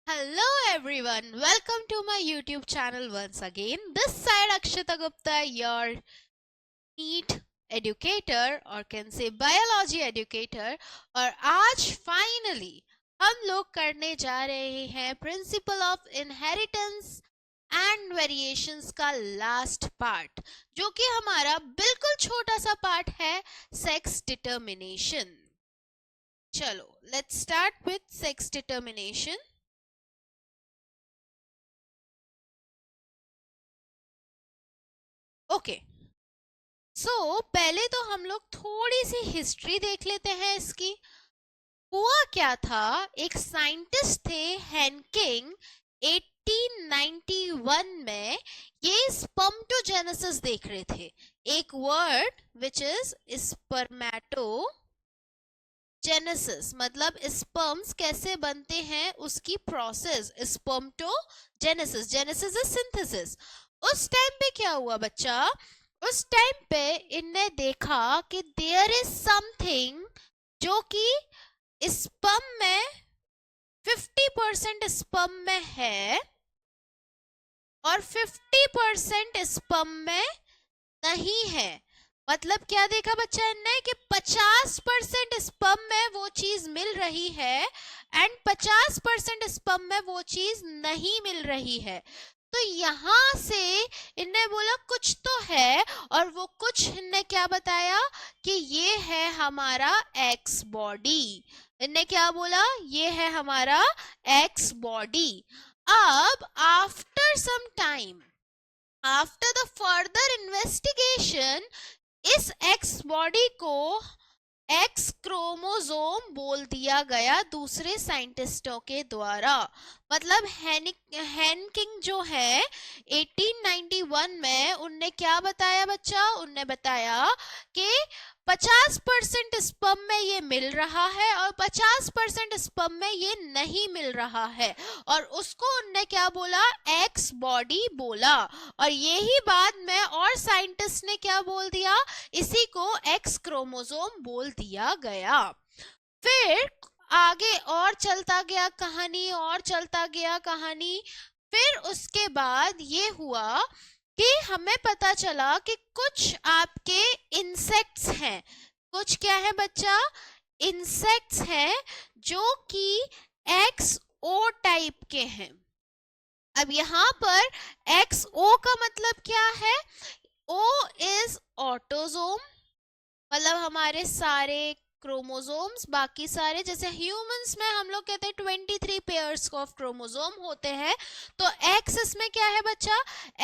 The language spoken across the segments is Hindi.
Hello everyone, welcome to my YouTube channel once again. This side Akshita Gupta, your NEET educator or can say biology educator. और आज finally हम लोग करने जा रहे हैं principle of inheritance and variations का लास्ट पार्ट, जो कि हमारा बिल्कुल छोटा सा पार्ट है, सेक्स डिटर्मिनेशन. चलो let's start with sex determination. Okay so पहले तो हम लोग थोड़ी सी हिस्ट्री देख लेते हैं इसकी. हुआ क्या था, एक साइंटिस्ट थे हेनकिंग, 1891 में ये स्पर्मेटोजेनेसिस देख रहे थे. एक वर्ड विच इज स्पर्मेटोजेनेसिस, मतलब स्पर्म्स कैसे बनते हैं उसकी process, spermatogenesis. Genesis is synthesis. उस टाइम पे क्या हुआ बच्चा, उस टाइम पे इनने देखा कि देयर इज समथिंग जो कि स्पर्म में 50% स्पर्म में है और 50% स्पर्म में नहीं है. मतलब क्या देखा बच्चा इनने कि 50% स्पर्म में वो चीज मिल रही है एंड 50% स्पर्म में वो चीज नहीं मिल रही है. तो यहां से इनने बोला कुछ तो है, और वो कुछ इनने क्या बताया कि ये है हमारा एक्स बॉडी. इनने क्या बोला, ये है हमारा एक्स बॉडी. अब after some time, after the further investigation, इस एक्स बॉडी को एक्स क्रोमोसोम बोल दिया गया दूसरे साइंटिस्टों के द्वारा. मतलब हेनकिंग जो है 1891 में उनने क्या बताया बच्चा, उनने बताया कि 50% स्पर्म में ये मिल रहा है और 50% स्पर्म में ये नहीं मिल रहा है, और उसको उनने क्या बोला, एक्स बॉडी बोला. और यही बाद में और साइंटिस्ट ने क्या बोल दिया, इसी को एक्स क्रोमोसोम बोल दिया गया. फिर आगे और चलता गया कहानी, और चलता गया कहानी. फिर उसके बाद ये हुआ कि हमें पता चला कि कुछ आपके इंसेक्ट्स हैं. कुछ क्या है बच्चा, इंसेक्ट्स हैं जो कि एक्स ओ टाइप के हैं. अब यहाँ पर एक्स ओ का मतलब क्या है, ओ इज ऑटोजोम, मतलब हमारे सारे क्रोमोसोम्स, बाकी सारे, जैसे ह्यूमंस में हम लोग कहते हैं 23 पेयर्स ऑफ क्रोमोसोम होते हैं, तो एक्स इसमें क्या है बच्चा,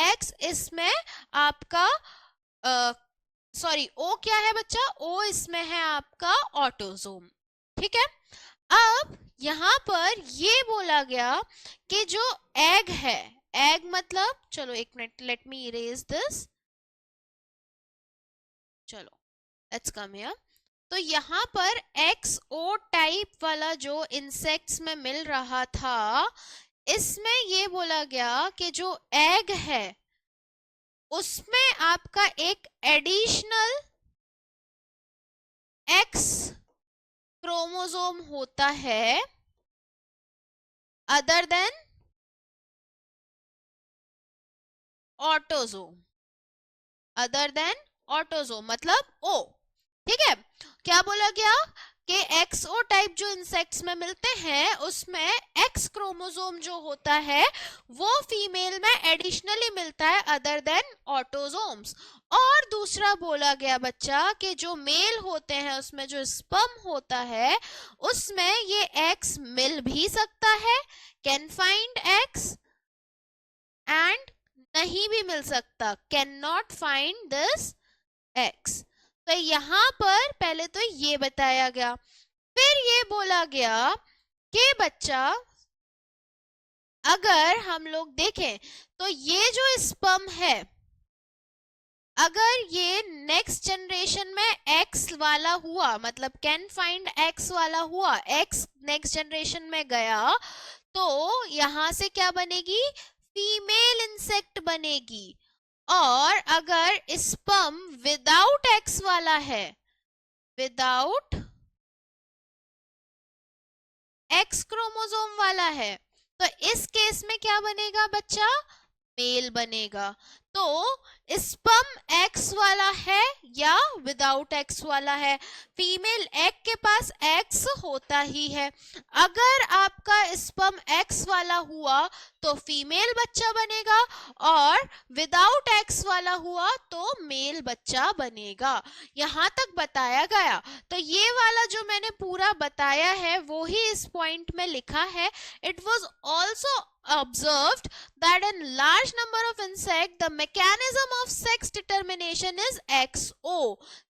एक्स इसमें आपका सॉरी ओ क्या है बच्चा, ओ इसमें है आपका ऑटोजोम. ठीक है. अब यहाँ पर ये बोला गया कि जो एग है, एग मतलब, चलो एक minute, let me erase this. चलो लेट्स कम हियर. तो यहाँ पर एक्स ओ टाइप वाला जो इंसेक्ट्स में मिल रहा था, इसमें ये बोला गया कि जो एग है उसमें आपका एक एडिशनल एक्स क्रोमोसोम होता है other than autosome. Other than autosome मतलब ओ. ठीक है. क्या बोला गया कि एक्सओ टाइप जो इंसेक्ट्स में मिलते हैं उसमें एक्स क्रोमोसोम जो होता है वो फीमेल में एडिशनली मिलता है अदर देन ऑटोजोम्स. और दूसरा बोला गया बच्चा कि जो मेल होते हैं उसमें जो स्पर्म होता है उसमें ये एक्स मिल भी सकता है, कैन फाइंड एक्स, एंड नहीं भी मिल सकता, can not find this x. तो यहाँ पर पहले तो ये बताया गया. फिर ये बोला गया कि बच्चा अगर हम लोग देखें तो ये जो स्पर्म है, अगर ये नेक्स्ट जनरेशन में एक्स वाला हुआ, मतलब कैन फाइंड एक्स वाला हुआ, एक्स नेक्स्ट जनरेशन में गया, तो यहां से क्या बनेगी, फीमेल इंसेक्ट बनेगी. और अगर स्पर्म विदाउट एक्स वाला है, विदाउट एक्स क्रोमोसोम वाला है, तो तो इस केस में क्या बनेगा बच्चा, मेल बनेगा। तो स्पर्म एक्स वाला है या विदाउट एक्स वाला है, फीमेल एग के पास एक्स होता ही है। अगर आपका स्पर्म एक्स वाला हुआ तो फीमेल बच्चा बनेगा, और विदाउट एक्स वाला हुआ तो मेल बच्चा बनेगा। यहां तक बताया गया। तो ये वाला जो मैंने पूरा बताया है वो ही इस पॉइंट में लिखा है। It was also observed that in large number of insect the mechanism of sex determination is XO,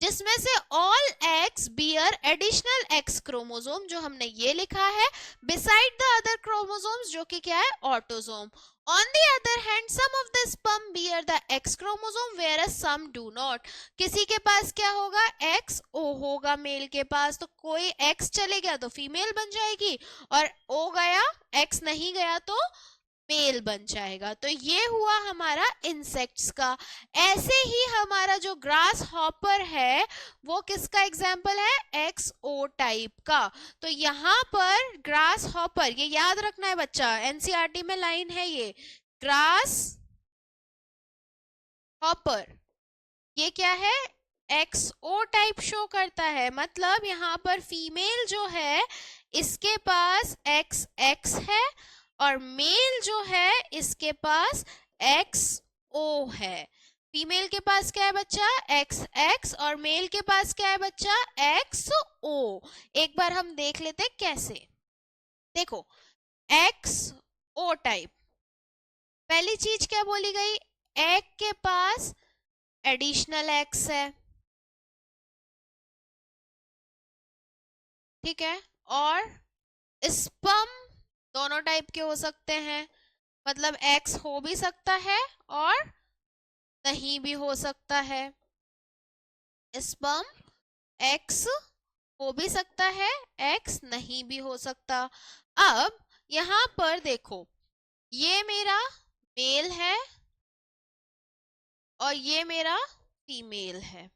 जिसमें से all X bear additional X chromosome, जो हमने ये लिखा है, beside the other chromosomes, जो कि क्या है, autosome. On the other hand, some of the sperm bear the X chromosome whereas some do not. किसी के पास क्या होगा, XO होगा मेल के पास, तो कोई X चले गया तो फीमेल बन जाएगी, और O गया, X नहीं गया तो मेल बन जाएगा। तो ये हुआ हमारा इंसेक्ट्स का। ऐसे ही हमारा जो ग्रास हॉपर है वो किसका एग्जाम्पल है, एक्सओ टाइप का। तो यहाँ पर ग्रास हॉपर, ये याद रखना है बच्चा, एनसीईआरटी में लाइन है ये, ग्रास हॉपर ये क्या है, एक्सओ टाइप शो करता है। मतलब यहाँ पर फीमेल जो है इसके पास एक्स एक्स है, और मेल जो है इसके पास एक्स ओ है। फीमेल के पास क्या है बच्चा, एक्स एक्स, और मेल के पास क्या है बच्चा, एक्स ओ। एक बार हम देख लेते हैं कैसे। देखो एक्स ओ टाइप, पहली चीज क्या बोली गई, एग के पास एडिशनल एक्स है, ठीक है, और स्पर्म दोनों टाइप के हो सकते हैं, मतलब एक्स हो भी सकता है और नहीं भी हो सकता है। स्पर्म एक्स हो भी सकता है, एक्स नहीं भी हो सकता। अब यहां पर देखो, ये मेरा मेल है और ये मेरा फीमेल है,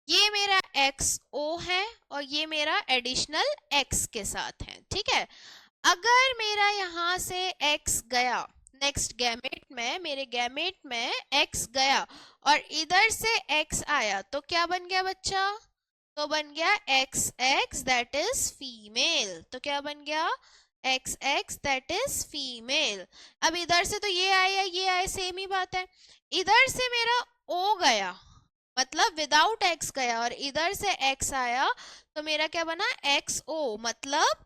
ये मेरा एक्स ओ है और ये मेरा एडिशनल एक्स के साथ है, ठीक है। अगर मेरा यहाँ से x गया, नेक्स्ट गैमेट में, मेरे गैमेट में x गया और इधर से x आया, तो क्या बन गया बच्चा, तो बन गया x X that is female. तो क्या बन गया, x X that is female. अब इधर से तो ये आया ये आया, सेम ही बात है। इधर से मेरा o गया, मतलब विदाउट x गया, और इधर से x आया, तो मेरा क्या बना, एक्स ओ, मतलब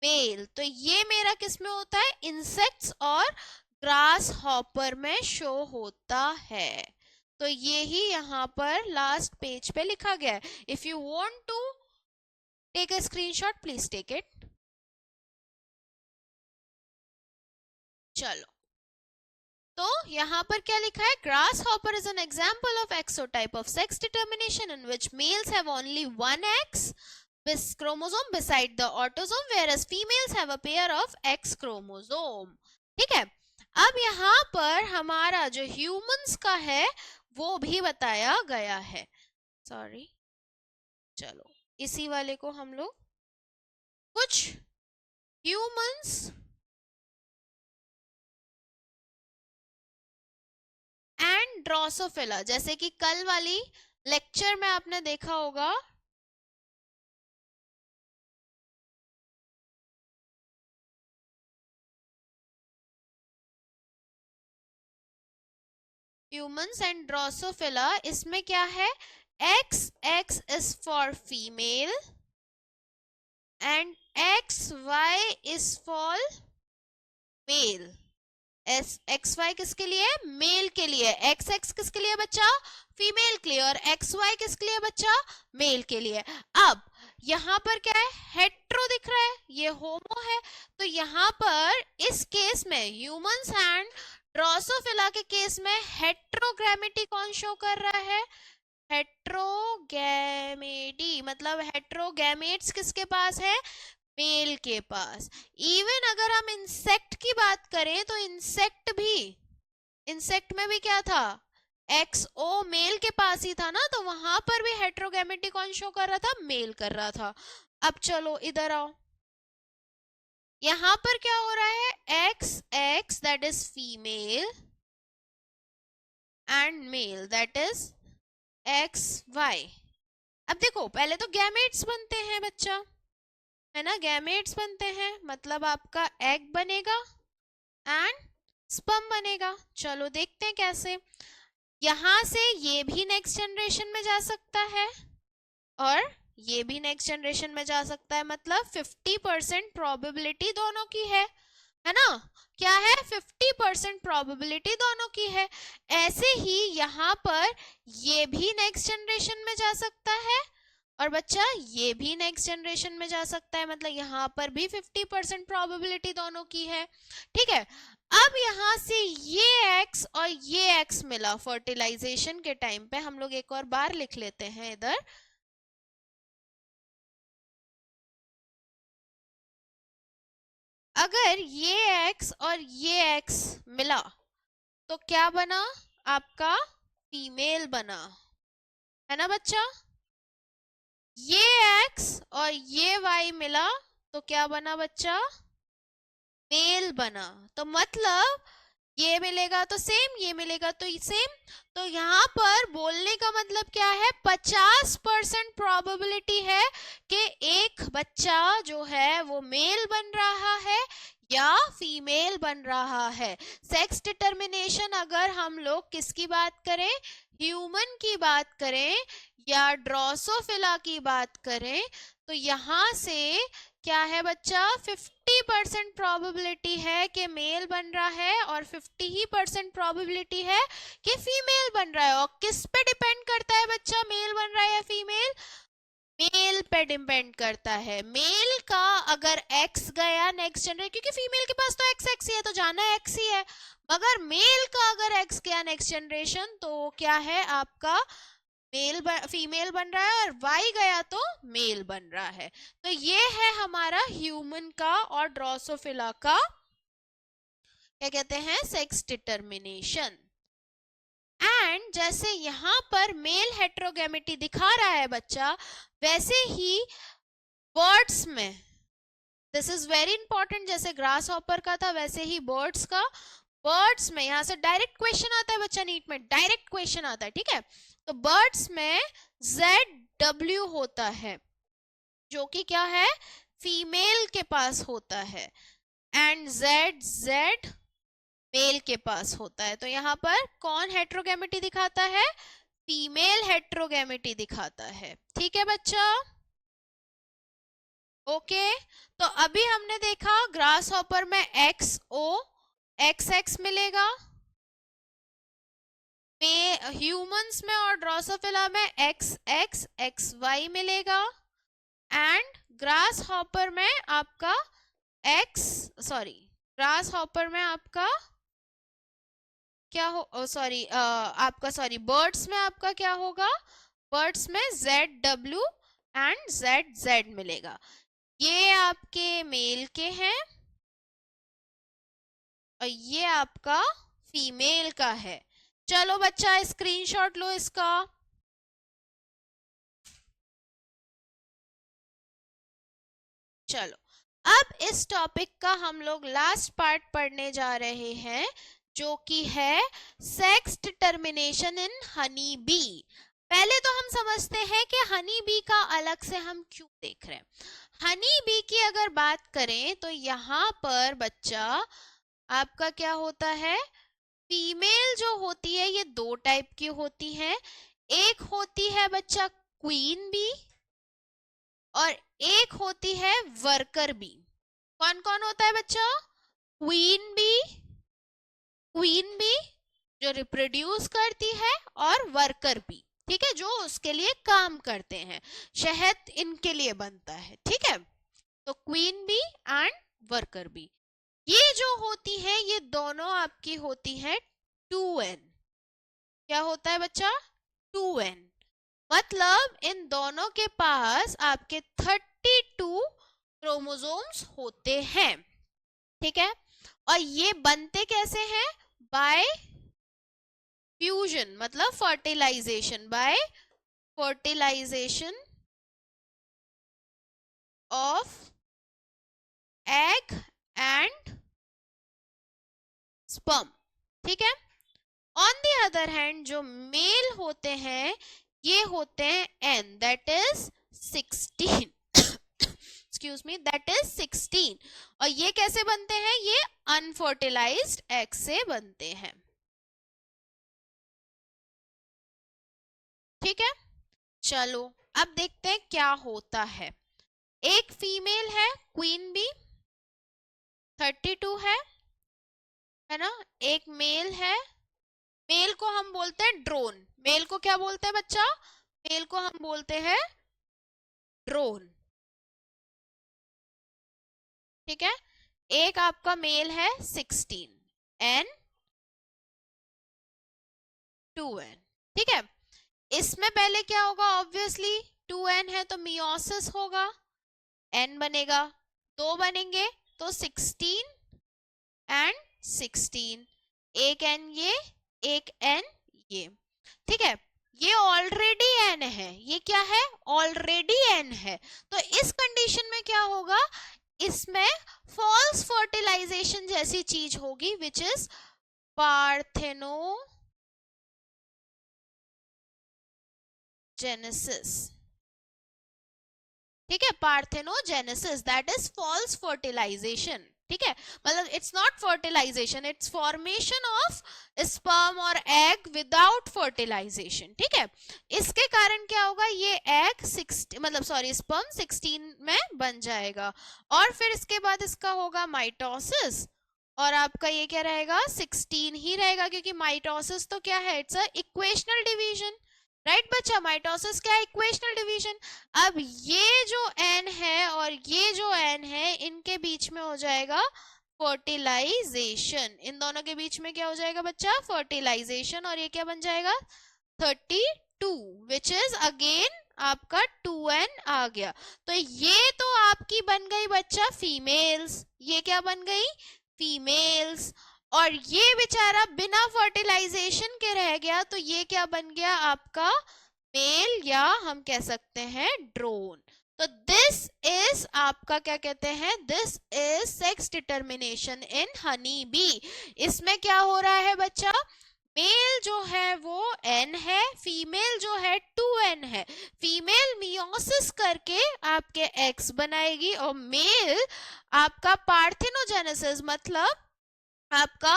मेल। तो ये मेरा किस में होता है, इंसेक्ट्स और ग्रास हॉपर में शो होता है। तो ये ही यहाँ पर लास्ट पेज पे लिखा गया है। If you want to take a screenshot please take it. चलो, तो यहाँ पर क्या लिखा है, grasshopper is an example of XO type of sex determination in which males have only one X chromosome beside the autosome whereas females have a pair of X chromosome, ठीक है। अब यहाँ पर हमारा जो ह्यूमंस का है वो भी बताया गया है, सॉरी, चलो इसी वाले को हम लोग, कुछ ह्यूमंस एंड ड्रोसोफिला, जैसे कि कल वाली लेक्चर में आपने देखा होगा, ह्यूमंस एंड ड्रोसोफिला, इसमें क्या है, X X is for female and X Y is for male. X Y किसके लिए, मेल के लिए, एक्स एक्स किसके लिए बच्चा, फीमेल के लिए, और एक्स वाई किसके लिए बच्चा, मेल के लिए। अब यहाँ पर क्या है, हेट्रो दिख रहा है, ये होमो है, तो यहाँ पर इस केस में ह्यूमंस एंड ड्रोसोफिला के केस में हेट्रोग्रामेटी कौन शो कर रहा है, हेट्रोगैमेटी, मतलब हेट्रोगैमेट्स किसके पास है, मेल के पास। इवन अगर हम इंसेक्ट की बात करें तो इंसेक्ट में भी क्या था, एक्सओ मेल के पास ही था ना, तो वहां पर भी हेट्रोगैमेटी कौन शो कर रहा था, मेल कर रहा था। अब चलो इधर आओ, यहां पर क्या हो रहा है, X X that is female and male that is X Y. अब देखो पहले तो गैमेट्स बनते हैं बच्चा, है ना, गैमेट्स बनते हैं, मतलब आपका एग बनेगा एंड स्पर्म बनेगा। चलो देखते हैं कैसे। यहां से ये भी नेक्स्ट जनरेशन में जा सकता है और ये भी नेक्स्ट जनरेशन में जा सकता है, मतलब 50% प्रोबेबिलिटी दोनों की है ना, क्या है, 50% प्रोबेबिलिटी दोनों की है। ऐसे ही यहाँ पर ये भी नेक्स्ट जनरेशन में जा सकता है और बच्चा ये भी नेक्स्ट जनरेशन में जा सकता है, मतलब यहाँ पर भी 50% प्रोबेबिलिटी दोनों की है। ठीक है, अब यहाँ से ये एक्स और ये एक्स मिला फर्टिलाइजेशन के टाइम पे, हम लोग एक और बार लिख लेते हैं इधर, अगर ये x और ये x मिला तो क्या बना, आपका फीमेल बना, है ना बच्चा। ये x और ये y मिला तो क्या बना बच्चा, मेल बना। तो मतलब ये मिलेगा तो सेम, ये मिलेगा तो सेम। तो यहाँ पर बोलने का मतलब क्या है, 50% प्रोबेबिलिटी है कि एक बच्चा जो है वो मेल बन रहा है या फीमेल बन रहा है। सेक्स डिटर्मिनेशन अगर हम लोग किसकी बात करें, ह्यूमन की बात करें या ड्रोसोफिला की बात करें, तो यहाँ से क्या है बच्चा, 50% प्रोबेबिलिटी है कि मेल बन रहा है और 50% प्रोबेबिलिटी है कि फीमेल बन रहा है। और किस पे डिपेंड करता है बच्चा, मेल बन रहा है या फीमेल, मेल पे डिपेंड करता है। मेल का अगर एक्स गया नेक्स्ट जनरेशन, क्योंकि फीमेल के पास तो एक्स एक्स ही है तो जाना एक्स ही है, मगर मेल का अगर एक्स गया नेक्स्ट जनरेशन तो क्या है आपका फीमेल बन रहा है, और वाई गया तो मेल बन रहा है। तो ये है हमारा ह्यूमन का और ड्रोसोफिला का क्या कहते हैं, सेक्स डिटर्मिनेशन। एंड जैसे यहाँ पर मेल हेट्रोगेमिटी दिखा रहा है बच्चा, वैसे ही बर्ड्स में, दिस इज वेरी इंपॉर्टेंट, जैसे ग्रास हॉपर का था वैसे ही बर्ड्स का, बर्ड्स में यहाँ से डायरेक्ट क्वेश्चन आता है बच्चा, नीट में डायरेक्ट क्वेश्चन आता है, ठीक है। तो बर्ड्स में ZW होता है जो कि क्या है, फीमेल के पास होता है, एंड ZZ मेल के पास होता है। तो यहाँ पर कौन हेट्रोगेमिटी दिखाता है, फीमेल हेट्रोगेमिटी दिखाता है। ठीक है बच्चा, ओके। तो अभी हमने देखा ग्रास हॉपर में XO XX मिलेगा, ह्यूमंस में और ड्रोसोफिला में XX XY मिलेगा, एंड ग्रास हॉपर में आपका ग्रास हॉपर में आपका क्या हो, बर्ड्स में आपका क्या होगा, बर्ड्स में ZW एंड ZZ मिलेगा। ये आपके मेल के हैं और ये आपका फीमेल का है। चलो बच्चा स्क्रीनशॉट लो इसका। चलो अब इस टॉपिक का हम लोग लास्ट पार्ट पढ़ने जा रहे हैं, जो कि है सेक्स डिटर्मिनेशन इन हनी बी। पहले तो हम समझते हैं कि हनी बी का अलग से हम क्यों देख रहे हैं। हनी बी की अगर बात करें तो यहाँ पर बच्चा आपका क्या होता है, फीमेल जो होती है ये दो टाइप की होती है, एक होती है बच्चा क्वीन बी और एक होती है वर्कर बी। कौन कौन होता है बच्चा, क्वीन बी जो रिप्रोड्यूस करती है और वर्कर बी, ठीक है, जो उसके लिए काम करते हैं, शहद इनके लिए बनता है, ठीक है। तो queen bee and worker bee, ये जो होती है ये दोनों आपकी होती है 2n। क्या होता है बच्चा, 2n, मतलब इन दोनों के पास आपके 32 क्रोमोसोम्स होते हैं, ठीक है। और ये बनते कैसे हैं, बाय फ्यूजन, मतलब fertilization, by fertilization of egg and sperm, ठीक है। ऑन द अदर हैंड जो मेल होते हैं ये होते हैं n, that is 16 excuse me, that is 16। और ये कैसे बनते हैं, ये अनफर्टिलाइज्ड एग से बनते हैं, ठीक है। चलो अब देखते हैं क्या होता है। एक फीमेल है क्वीन बी, 32 है ना। एक मेल है, मेल को हम बोलते हैं ड्रोन। मेल को क्या बोलते हैं बच्चा, मेल को हम बोलते हैं ड्रोन, ठीक है। एक आपका मेल है 16 एन 2n, ठीक है। इसमें पहले क्या होगा, ऑब्वियसली 2n है तो मियोसिस होगा, n बनेगा, 2 बनेंगे तो 16 एंड 16, एक n ये एक n ये, ठीक है। ये ऑलरेडी n है, ये क्या है, ऑलरेडी n है। तो इस कंडीशन में क्या होगा, इसमें फॉल्स फर्टिलाइजेशन जैसी चीज होगी, विच इज पार्थेनोजेनेसिस, ठीक है। Parthenogenesis that is false fertilization, ठीक है। मतलब it's not fertilization, it's formation of sperm और एग विदाउट फर्टिलाइजेशन, ठीक है। इसके कारण क्या होगा, ये एग 16 मतलब सॉरी स्पर्म 16 में बन जाएगा, और फिर इसके बाद इसका होगा माइटोसिस, और आपका ये क्या रहेगा 16 ही रहेगा, क्योंकि माइटोसिस तो क्या है, it's a equational division, right बच्चा। माइटोसिस क्या है, इक्वेशनल डिवीजन। अब ये जो n है और ये जो n है, इनके बीच में हो जाएगा फर्टिलाइजेशन, इन दोनों के बीच में क्या हो जाएगा बच्चा, फर्टिलाइजेशन, और ये क्या बन जाएगा 32, विच इज अगेन आपका 2n आ गया। तो ये तो आपकी बन गई बच्चा फीमेल्स, ये क्या बन गई, फीमेल्स, और ये बेचारा बिना फर्टिलाइजेशन के रह गया, तो ये क्या बन गया आपका मेल, या हम कह सकते हैं ड्रोन। तो दिस इज आपका क्या कहते हैं, this is sex determination in honey bee. इसमें क्या हो रहा है बच्चा, मेल जो है वो n है, फीमेल जो है 2n है। फीमेल मियोसिस करके आपके eggs बनाएगी, और मेल आपका पार्थेनोजेनेसिस मतलब आपका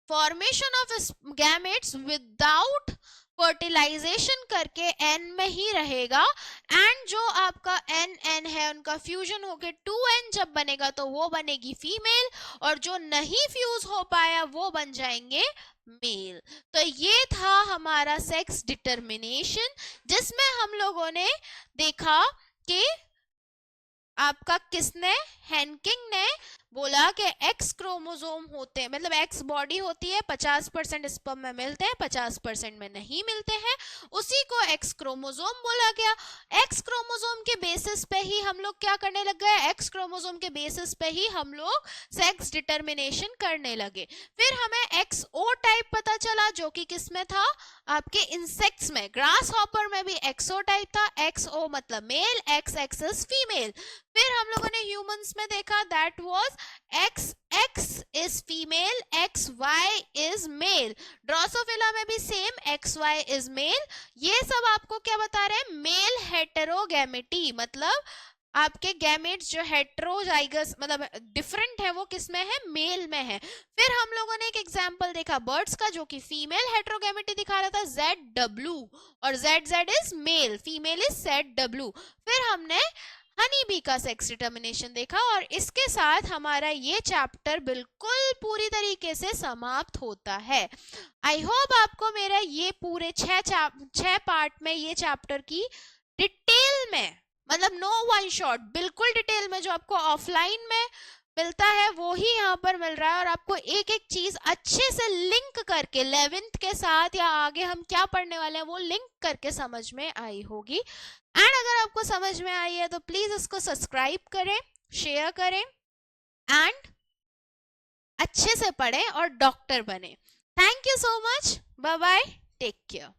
formation of gametes without fertilization करके n में ही रहेगा, एंड जो आपका n है उनका फ्यूजन होके 2n जब बनेगा तो वो बनेगी फीमेल, और जो नहीं फ्यूज हो पाया वो बन जाएंगे मेल। तो ये था हमारा सेक्स डिटर्मिनेशन, जिसमें हम लोगों ने देखा कि आपका किसने, हेनकिंग ने बोला कि एक्स क्रोमोसोम होते हैं, मतलब एक्स बॉडी होती है, 50% स्पर्म में मिलते हैं, 50% में नहीं मिलते हैं, उसी को एक्स क्रोमोसोम बोला गया। एक्स क्रोमोसोम के बेसिस पे ही हम लोग क्या करने लग गए, एक्स क्रोमोसोम के बेसिस पे ही हम लोग सेक्स डिटर्मिनेशन करने लगे। फिर हमें एक्स ओ टाइप पता चला, जो कि किस में था, आपके इंसेक्ट्स में, ग्रास हॉपर में भी एक्सो टाइप था, एक्स ओ मतलब male, X X is female. फिर हम लोगों ने ह्यूमंस में देखा, that was X X is female, X Y is male. Drosophila में भी same, X Y is male. ये सब आपको क्या बता रहे हैं, मेल हेटेरोगैमेटी, मतलब आपके गैमेट्स जो हेट्रोजाइगस मतलब डिफरेंट है, वो किस में है, मेल में है। फिर हम लोगों ने एक एग्जांपल देखा बर्ड्स का, जो कि फीमेल हेट्रोगैमेटी दिखा रहा था, ZW, और ZZ is male, female is ZW। फिर हमने हनी बी का सेक्स डिटर्मिनेशन देखा, और इसके साथ हमारा ये चैप्टर बिल्कुल पूरी तरीके से समाप्त होता है। आई होप आपको मेरा ये पूरे 6 पार्ट में ये चैप्टर की डिटेल में, मतलब नो वन शॉट, बिल्कुल डिटेल में, जो आपको ऑफलाइन में मिलता है वो ही यहाँ पर मिल रहा है, और आपको एक एक चीज अच्छे से लिंक करके 11th के साथ या आगे हम क्या पढ़ने वाले हैं वो लिंक करके समझ में आई होगी। एंड अगर आपको समझ में आई है तो प्लीज इसको सब्सक्राइब करें, शेयर करें, एंड अच्छे से पढ़ें और डॉक्टर बने। Thank you so much, bye bye, take care.